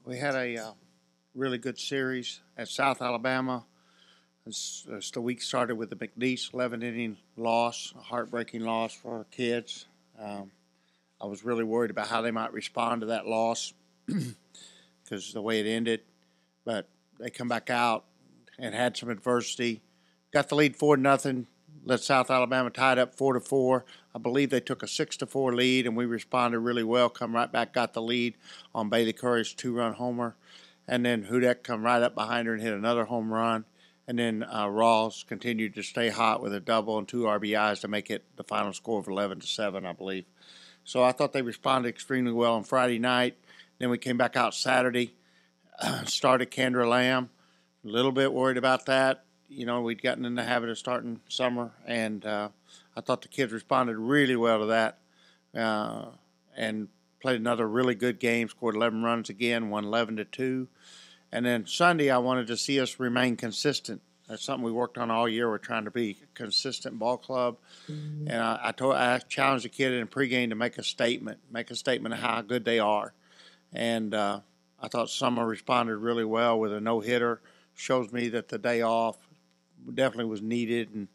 We had a really good series at South Alabama. As the week started with the McNeese 11-inning loss, a heartbreaking loss for our kids. I was really worried about how they might respond to that loss because the way it ended. But they come back out and had some adversity. Got the lead 4-0. Let South Alabama tie it up 4-4. I believe they took a 6-4 lead, and we responded really well. Come right back, got the lead on Bailey Curry's 2-run homer. And then Hudak come right up behind her and hit another home run. And then Rawls continued to stay hot with a double and 2 RBIs to make it the final score of 11-7, I believe. So I thought they responded extremely well on Friday night. Then we came back out Saturday, started Kendra Lamb. A little bit worried about that. You know, we'd gotten in the habit of starting summer, and I thought the kids responded really well to that and played another really good game, scored 11 runs again, won 11-2. And then Sunday, I wanted to see us remain consistent. That's something we worked on all year. We're trying to be a consistent ball club. Mm-hmm. And I challenged the kid in pregame to make a statement of how good they are. And I thought Summer responded really well with a no-hitter. Shows me that the day off definitely was needed. And,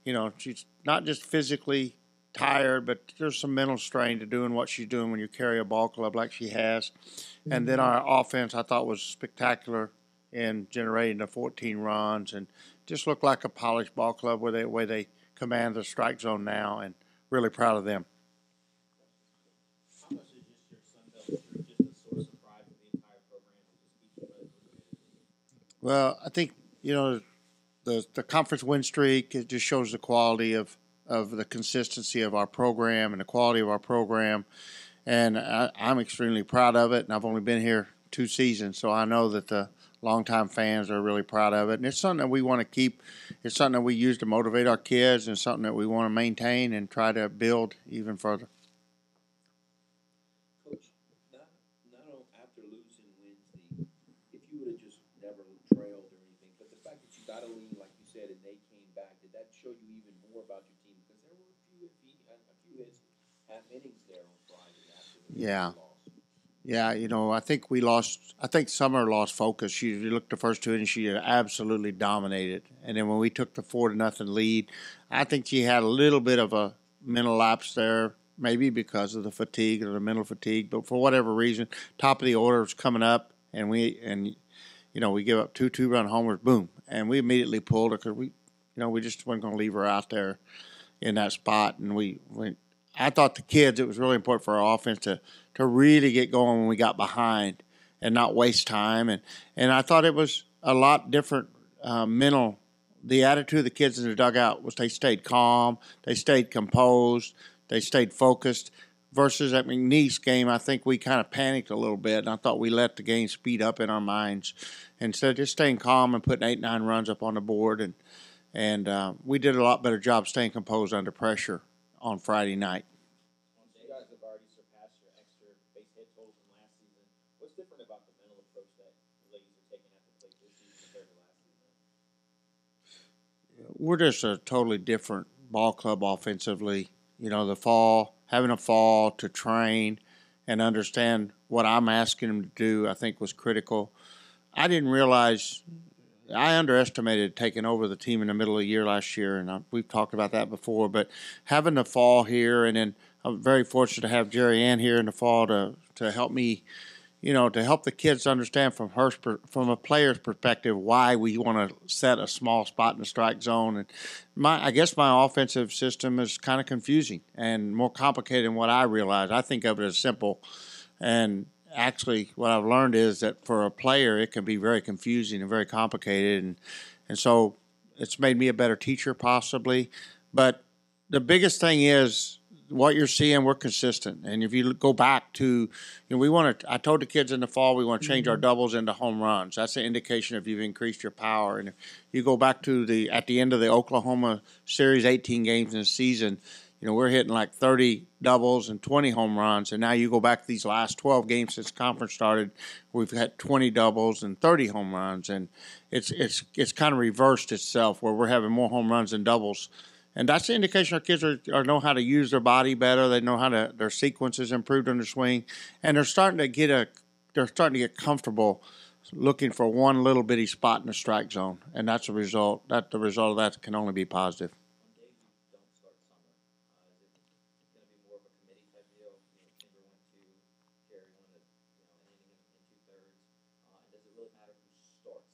you know, she's not just physically tired, but there's some mental strain to doing what she's doing when you carry a ball club like she has. Mm-hmm. And then our offense, I thought, was spectacular in generating the 14 runs and just looked like a polished ball club where they command the strike zone now, and really proud of them. How much is just your Sun Belt trip just a source of pride for the entire program? Well, I think, you know, the conference win streak, it just shows the quality of the consistency of our program and the quality of our program. And I'm extremely proud of it. And I've only been here 2 seasons, so I know that the longtime fans are really proud of it. And it's something that we want to keep. It's something that we use to motivate our kids, and something that we want to maintain and try to build even further. Coach, not after losing Wednesday, if you would have just never trailed or anything, but the fact that you got a lead, like you said, and they came back, did that show you even more about your team? Because there were a few hits, half innings there on Friday after the loss. Yeah, you know, I think Summer lost focus. She looked the first 2 innings, she absolutely dominated. And then when we took the 4-0 lead, I think she had a little bit of a mental lapse there, maybe because of the fatigue or the mental fatigue. But for whatever reason, top of the order was coming up, and we give up 2 2-run homers, boom, and we immediately pulled her because we just weren't going to leave her out there in that spot. And I thought the kids, it was really important for our offense to really get going when we got behind and not waste time. And I thought it was a lot different mental. The attitude of the kids in the dugout was they stayed calm, they stayed composed, they stayed focused. Versus that McNeese game, I think we kind of panicked a little bit, and I thought we let the game speed up in our minds instead of just staying calm and putting 8-9 runs up on the board. And we did a lot better job staying composed under pressure on Friday night. You guys have already surpassed your extra base hit total from last season. What's different about the mental approach that the ladies are taking at the plate this season compared to last season? We're just a totally different ball club offensively. You know, having a fall to train and understand what I'm asking them to do, I think was critical. I didn't realize – I underestimated taking over the team in the middle of the year last year, and we've talked about that before. But having the fall here, and then I'm very fortunate to have Jerry Ann here in the fall to help me, you know, to help the kids understand from a player's perspective why we want to set a small spot in the strike zone. And I guess my offensive system is kind of confusing and more complicated than what I realize. I think of it as simple, and actually, what I've learned is that for a player, it can be very confusing and very complicated. And so it's made me a better teacher possibly. But the biggest thing is what you're seeing, we're consistent. And if you go back to, you know, I told the kids in the fall we want to change our doubles into home runs. That's an indication if you've increased your power. And if you go back to at the end of the Oklahoma series, 18 games in the season, you know, we're hitting like 30 doubles and 20 home runs. And now you go back to these last 12 games since conference started, we've had 20 doubles and 30 home runs. And it's kind of reversed itself where we're having more home runs than doubles. And that's the indication our kids know how to use their body better. They know how their sequences improved on their swing. And they're starting to they're starting to get comfortable looking for one little bitty spot in the strike zone, and that's a result. That the result of that can only be positive. On days you don't start Summer, is it going to be more of a committee type deal? Kinder went to Gerry won an inning and 2/3. And does it really matter who starts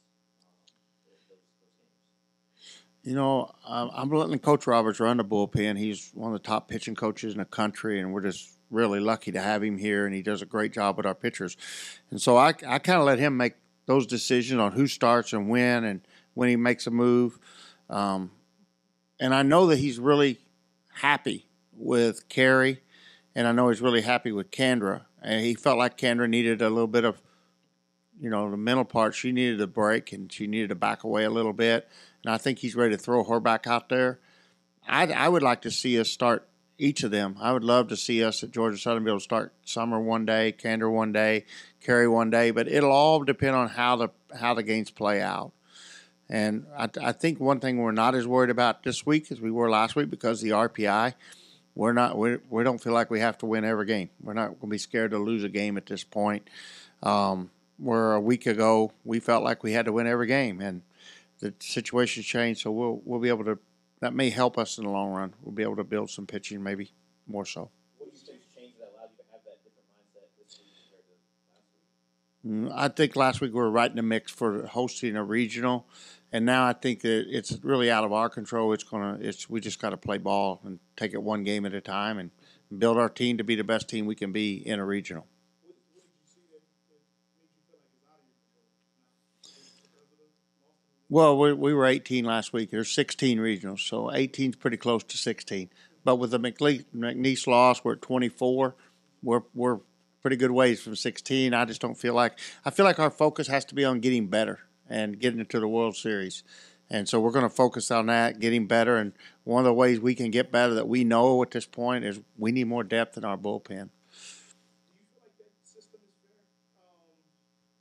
those games? I'm letting Coach Roberts run the bullpen. He's one of the top pitching coaches in the country, and we're just really lucky to have him here, and he does a great job with our pitchers. And so I kind of let him make those decisions on who starts and when he makes a move. And I know that he's really happy with Carey, and I know he's really happy with Kendra. And he felt like Kendra needed a little bit of, the mental part. She needed a break, and she needed to back away a little bit. And I think he's ready to throw her back out there. I would like to see us start each of them. I would love to see us at Georgia Southern be able to start Summer one day, Kendra one day, Carey one day, but it'll all depend on how the games play out. And I think one thing we're not as worried about this week as we were last week because the RPI. We don't feel like we have to win every game. We're not going to be scared to lose a game at this point. Where a week ago we felt like we had to win every game, and the situation's changed, so we'll be able to. That may help us in the long run. We'll be able to build some pitching, maybe more so. What do you think changed that allowed you to have that different mindset this week compared to last week? I think last week we were right in the mix for hosting a regional, and now I think that it's really out of our control. We just got to play ball and take it one game at a time and build our team to be the best team we can be in a regional. What did you see that made you feel like it's out of your control? Well, we were 18 last week. There's 16 regionals, so 18 is pretty close to 16. But with the McNeese loss, we're at 24. We're pretty good ways from 16. I just don't feel like – I feel like our focus has to be on getting better and getting into the World Series. And so we're going to focus on that, getting better. And one of the ways we can get better that we know at this point is we need more depth in our bullpen. Do you feel like that system is fair?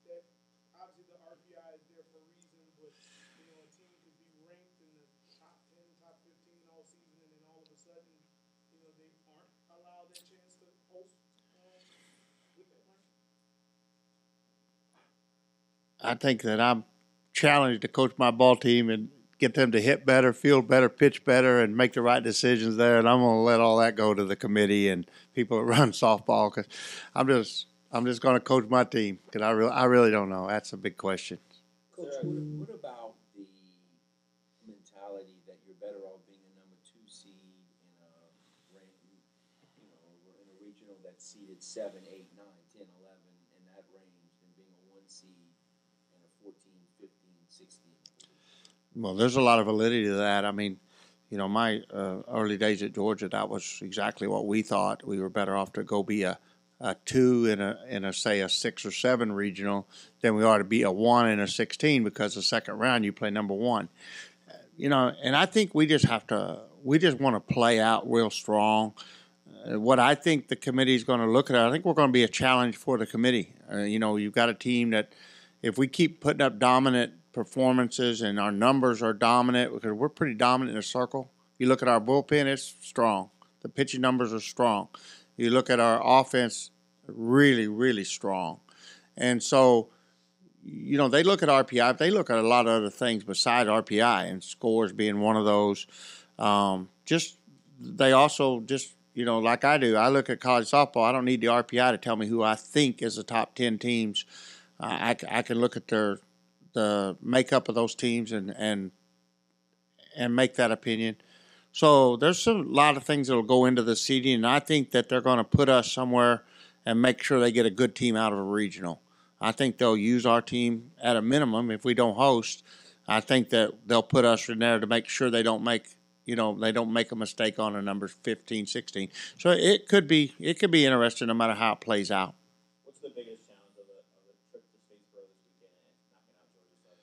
That obviously the RPI is there for a reason, but a team could be ranked in the top 10, top 15 all season, and then all of a sudden, they aren't allowed that chance to host with that rank? I think that I'm challenged to coach my ball team and get them to hit better, field better, pitch better, and make the right decisions there. And I'm going to let all that go to the committee and people that run softball because I'm just going to coach my team because I really don't know. That's a big question. Coach, what about the mentality that you're better off being a number 2 seed in a in a regional that's seeded 7, 8, 9, 10, 11 in that range than being a 1 seed and a 14, 15, 16? Well, there's a lot of validity to that. I mean, my early days at Georgia, that was exactly what we thought. We were better off to go be a 2 in a say a 6 or 7 regional than we ought to be a 1 in a 16 because the second round you play number 1. And I think we just want to play out real strong. What I think the committee is going to look at, I think we're going to be a challenge for the committee. You've got a team that if we keep putting up dominant performances and our numbers are dominant because we're pretty dominant in the circle. You look at our bullpen, it's strong. The pitching numbers are strong. You look at our offense, really, really strong. And so, they look at RPI. They look at a lot of other things besides RPI and scores being one of those. They also just, like I do, I look at college softball. I don't need the RPI to tell me who I think is the top 10 teams. I can look at the makeup of those teams and make that opinion. So there's a lot of things that will go into the seeding, and I think that they're going to put us somewhere and make sure they get a good team out of a regional. I think they'll use our team at a minimum if we don't host. I think that they'll put us in there to make sure they don't make a mistake on a number 15, 16. So it could be interesting no matter how it plays out. What's the biggest challenge of the trip to Statesboro this weekend and knocking out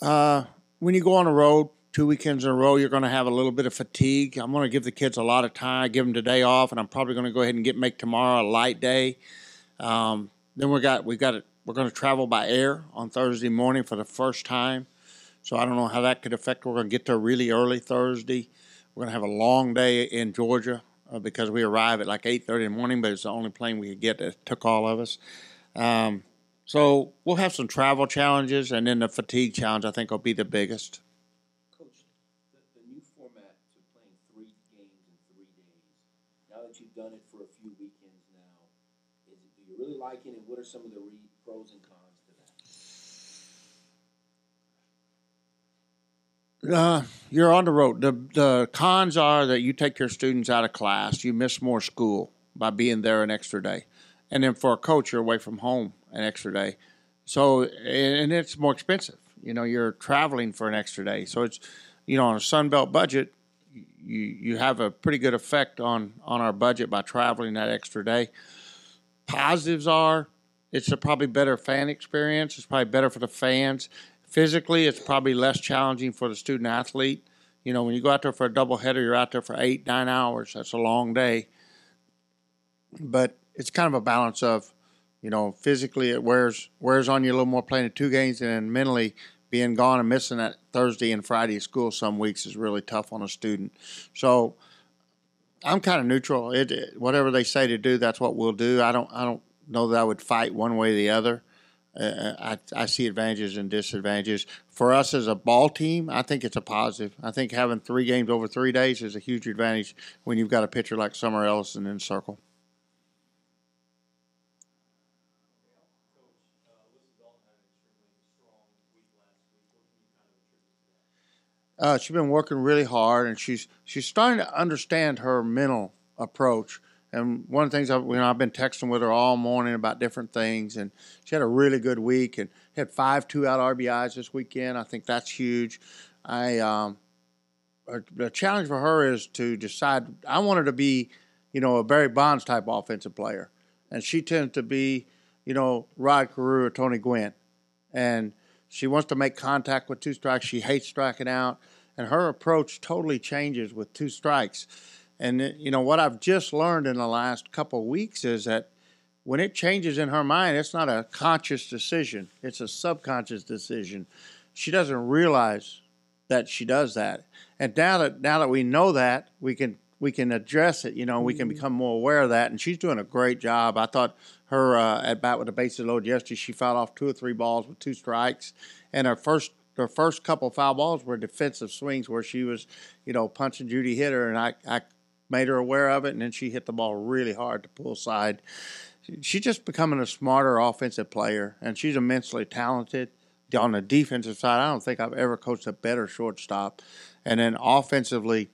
Georgia Southern? When you go on the road 2 weekends in a row, you're going to have a little bit of fatigue. I'm going to give the kids a lot of time, give them today off, and I'm probably going to go ahead and make tomorrow a light day. Then we're going to travel by air on Thursday morning for the first time. So I don't know how that could affect. We're going to get there really early Thursday. We're going to have a long day in Georgia because we arrive at like 8:30 in the morning, but it's the only plane we could get that took all of us. So we'll have some travel challenges, and then the fatigue challenge I think will be the biggest. Coach, the new format to playing 3 games in 3 days, now that you've done it for a few weekends now, do you really like it, and what are some of the pros and cons to that? You're on the road. The cons are that you take your students out of class, you miss more school by being there an extra day. And then for a coach, you're away from home an extra day. So, and it's more expensive. You're traveling for an extra day. So it's, on a Sunbelt budget, you have a pretty good effect on our budget by traveling that extra day. Positives are it's a probably better fan experience. It's probably better for the fans. Physically, it's probably less challenging for the student athlete. When you go out there for a doubleheader, you're out there for 8-9 hours. That's a long day. But it's kind of a balance of, physically it wears on you a little more playing the 2 games, and then mentally being gone and missing that Thursday and Friday of school some weeks is really tough on a student. So I'm kind of neutral. Whatever they say to do, that's what we'll do. I don't know that I would fight one way or the other. I see advantages and disadvantages. For us as a ball team, I think it's a positive. I think having 3 games over 3 days is a huge advantage when you've got a pitcher like Summer Ellison in the circle. She's been working really hard, and she's starting to understand her mental approach. And one of the things I've been texting with her all morning about different things, and she had a really good week and had 5 2-out RBIs this weekend. I think that's huge. The challenge for her is to decide. I want her to be, a Barry Bonds type offensive player, and she tends to be, Rod Carew or Tony Gwynn, and she wants to make contact with 2 strikes. She hates striking out, and her approach totally changes with 2 strikes. And, what I've just learned in the last couple of weeks is that when it changes in her mind, it's not a conscious decision. It's a subconscious decision. She doesn't realize that she does that. And now that we know that, we can address it. We can become more aware of that. And she's doing a great job. I thought her at bat with the bases loaded yesterday, she fouled off 2 or 3 balls with 2 strikes. And her first couple of foul balls were defensive swings where she was, punching Judy Hitter, and I made her aware of it, and then she hit the ball really hard to pull side. She's just becoming a smarter offensive player, and she's immensely talented. On the defensive side, I don't think I've ever coached a better shortstop. And then offensively,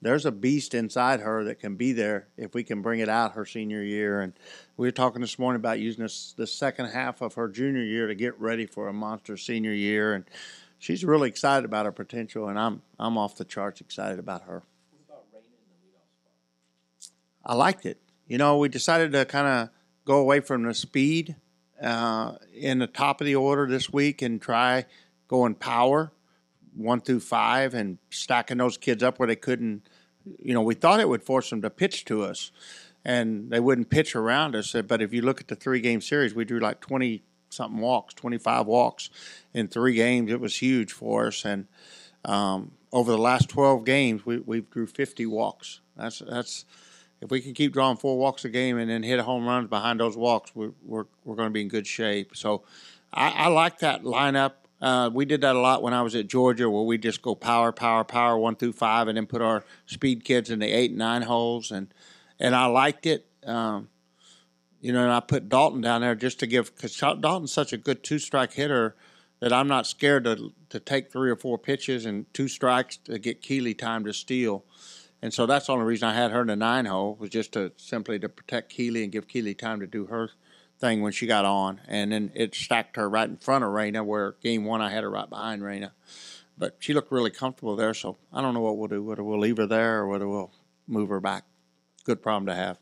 there's a beast inside her that can be there if we can bring it out her senior year. And we were talking this morning about using the second half of her junior year to get ready for a monster senior year. And she's really excited about her potential, and I'm off the charts excited about her. I liked it. We decided to kind of go away from the speed in the top of the order this week and try going power 1 through 5 and stacking those kids up where they couldn't. We thought it would force them to pitch to us, and they wouldn't pitch around us. But if you look at the 3-game series, we drew like 20-something walks, 25 walks in 3 games. It was huge for us. And over the last 12 games, we've drew 50 walks. That's if we can keep drawing 4 walks a game and then hit home runs behind those walks, we're going to be in good shape. So I like that lineup. We did that a lot when I was at Georgia, where we just go power 1 through 5, and then put our speed kids in the 8 and 9 holes, and I liked it. And I put Dalton down there just to because Dalton's such a good 2-strike hitter that I'm not scared to take 3 or 4 pitches and 2 strikes to get Keeley time to steal. And so that's the only reason I had her in the 9 hole, was just simply to protect Keeley and give Keeley time to do her thing when she got on. And then it stacked her right in front of Raina, where game 1 I had her right behind Raina. But she looked really comfortable there, so I don't know what we'll do, whether we'll leave her there or whether we'll move her back. Good problem to have.